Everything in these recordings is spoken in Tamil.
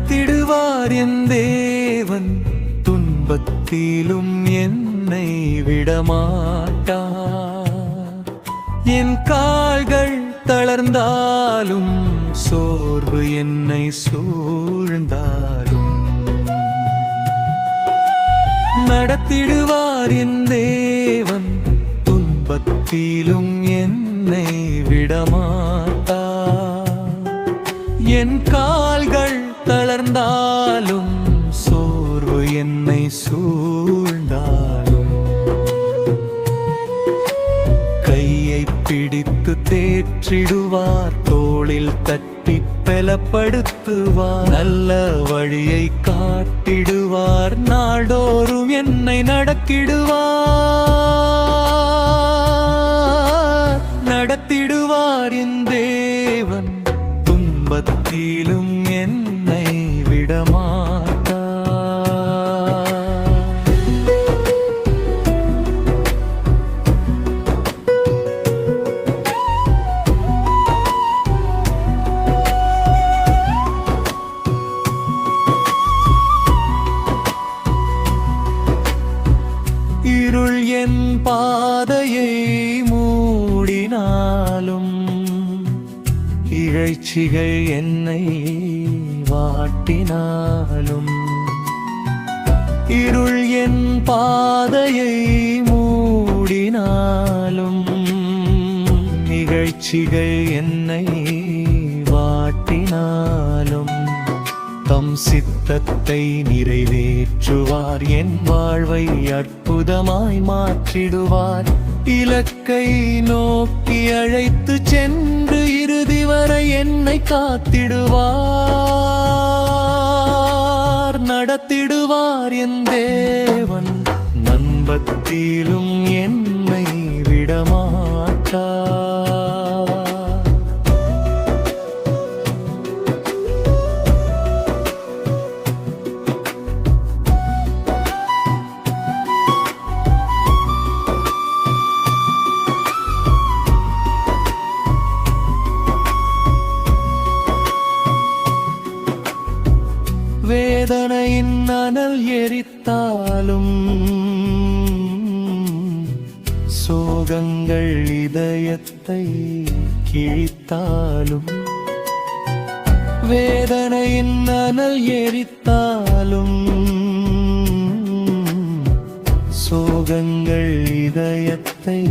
நடத்திடுவார் என் தேவன், துன்பத்திலும் என்னை விடமாட்டார். என் கால்கள் தளர்ந்தாலும் சோர்வு என்னை சூழ்ந்தாலும் நடத்திடுவார் என் தேவன், துன்பத்திலும் என்னை விடமாட்டார். என் கால்கள் தளர்ந்தாலும் சோர்வு என்னை சூழ்ந்தாலும் கையை பிடித்து தேற்றிடுவார், தோளில் தட்டி பலப்படுத்துவார், நல்ல வழியை காட்டிடுவார், நாடோறும் என்னை நடக்கிடுவார். நடத்திடுவார் என் தேவன், துன்பத்திலும் என்னை விடமாட்டார். இருள் என் பாதையை மூடினாலும், இகழ்ச்சிகள் என்னை வாட்டினாலும், இருள் என் பாதையை மூடினாலும், இகழ்ச்சிகள் என்னை வாட்டினாலும், தம் சித்தத்தை நிறைவேற்றுவார், என் வாழ்வை அற்புதமாய் மாற்றிடுவார். இலக்கை நோக்கி அழைத்து சென்று இறுதி வரை என்னை காத்திடுவார். நடத்திடுவார் என் தேவன், நன்பத்திலும் என்னை விடமாட்டார். வேதனையின் அனல் எரித்தாலும், சோகங்கள் இதயத்தை கிழித்தாலும், வேதனையின் அனல் எரித்தாலும், சோகங்கள் இதயத்தை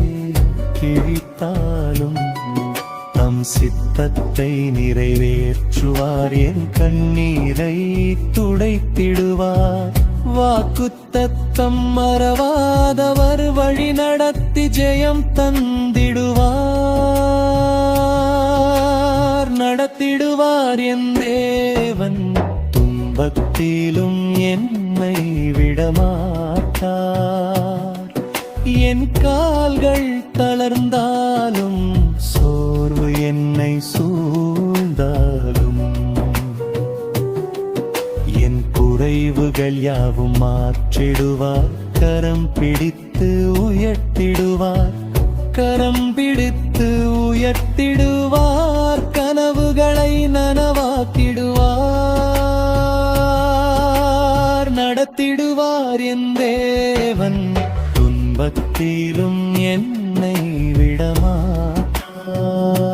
கிழித்தாலும், தம் சித்தத்தை நிறைவேற்றுவார், என் கண்ணீரை துடைத்திடுவார். வாக்குத்தத்தம் மறவாதவர், வழி நடத்தி ஜெயம் தந்திடுவார். நடத்திடுவார் என் தேவன், துன்பத்திலும் என்னை விடமாட்டார். என் கால்கள் தளர்ந்தாலும் சோர்வு என்னை சூழ்ந்தாலும், என் குறைவுகள் யாவும் மாற்றிடுவார். கரம் பிடித்து உயர்த்திடுவார், கரம் பிடித்து உயர்த்திடுவார், கனவுகளை நனவாக்கிடுவார். நடத்திடுவார் என் தேவன், துன்பத்திலும் என்னை விடமாட்டார்.